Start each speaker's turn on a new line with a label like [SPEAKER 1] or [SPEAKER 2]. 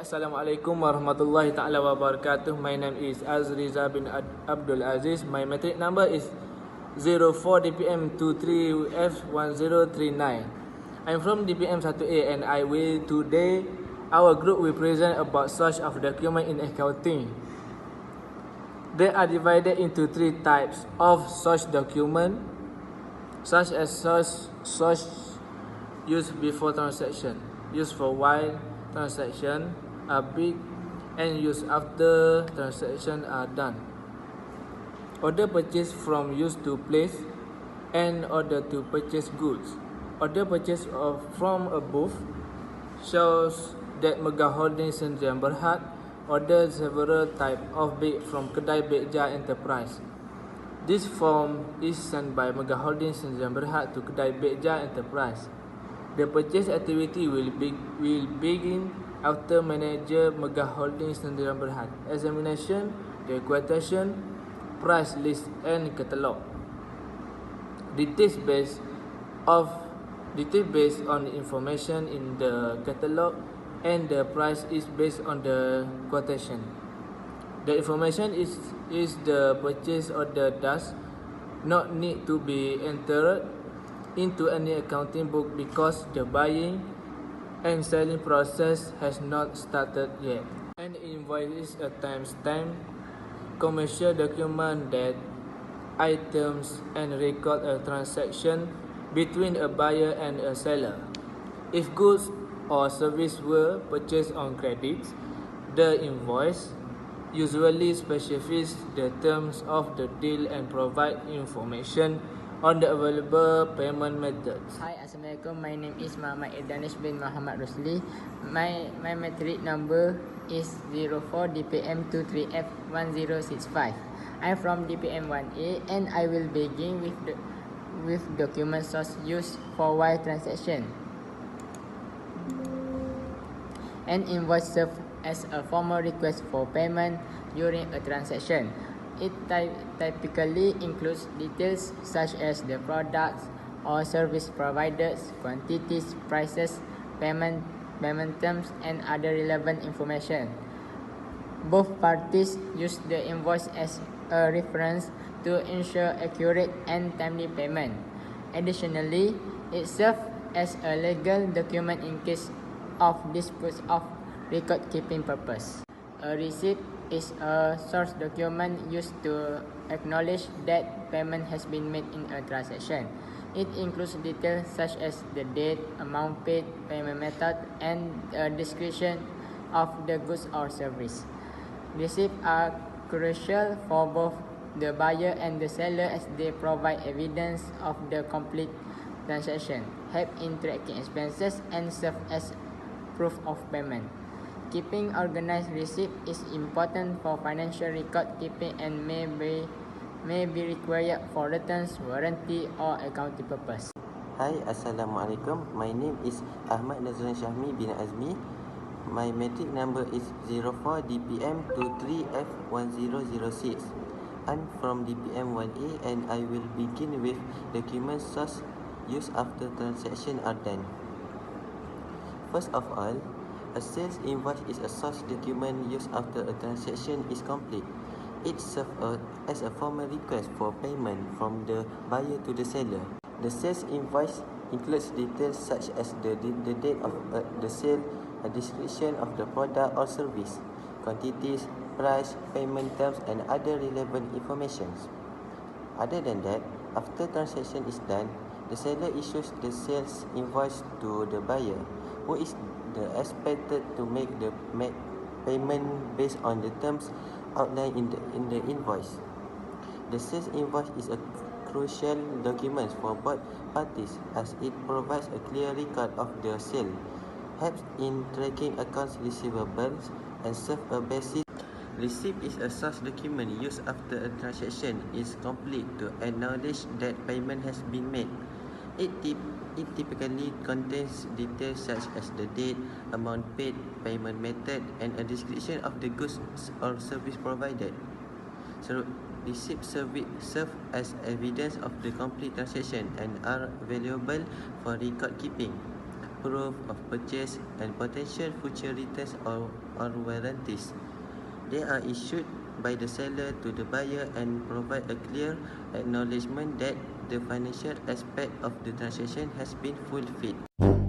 [SPEAKER 1] Assalamualaikum warahmatullahi ta'ala wabarakatuh. My name is AZRIZAL bin ABDUL AZIZ. My metric number is 04 DPM23F1039. I'm from DPM10033 and I will today, our group will present about source of document in accounting. They are divided into three types of source document, such as source used before transaction, used for while transaction are big, and used after transaction are done. Order purchase from used to place, and order to purchase goods. Order purchase from above shows that Mega Holding Sdn Bhd ordered several types of bid from Kedai Beja Enterprise. This form is sent by Mega Holding Sdn Bhd to Kedai Beja Enterprise. The purchase activity will begin after manager Mega Holding Sdn Bhd examination the quotation, price list and catalog. Details based on the information in the catalog and the price is based on the quotation. The information is the purchase order does not need to be entered into any accounting book because the buying and selling process has not started yet. An invoice is a timestamp commercial document that items and record a transaction between a buyer and a seller. If goods or service were purchased on credit, the invoice usually specifies the terms of the deal and provide information on the available payment methods.
[SPEAKER 2] Hi, Assalamualaikum. My name is ARDANISH bin MOHAMAD RUSLI. My metric number is 04 DPM23F1065. I'm from DPM1A and I will begin with document source used for wire transaction. An invoice serves as a formal request for payment during a transaction. It typically includes details such as the products or service provided, quantities, prices, payment terms, and other relevant information. Both parties use the invoice as a reference to ensure accurate and timely payment. Additionally, it serves as a legal document in case of disputes of record-keeping purpose. A receipt is a source document used to acknowledge that payment has been made in a transaction. It includes details such as the date, amount paid, payment method, and a description of the goods or service. Receipts are crucial for both the buyer and the seller as they provide evidence of the complete transaction, help in tracking expenses, and serve as proof of payment. Keeping organized receipt is important for financial record keeping and may be required for returns, warranty, or accounting purpose.
[SPEAKER 3] Hi, Assalamualaikum. My name is AHMAD Nazran Syahmi bin AZMI. My metric number is 04 DPM23F1006. I'm from DPM1A and I will begin with document source used after transaction are done. First of all, a sales invoice is a source document used after a transaction is complete. It serves as a formal request for payment from the buyer to the seller. The sales invoice includes details such as the date of the sale, a description of the product or service, quantities, price, payment terms, and other relevant information. Other than that, after transaction is done, the seller issues the sales invoice to the buyer, who is expected to make the payment based on the terms outlined in the invoice. The sales invoice is a crucial document for both parties as it provides a clear record of the sale, helps in tracking accounts receivables, and serves a basis. Receipt is a source document used after a transaction is complete to acknowledge that payment has been made. It typically contains details such as the date, amount paid, payment method, and a description of the goods or service provided. So, receipts serve as evidence of the complete transaction and are valuable for record keeping. proof of purchase, and potential future returns or warranties. They are issued by the seller to the buyer and provide a clear acknowledgement that the financial aspect of the transaction has been fulfilled.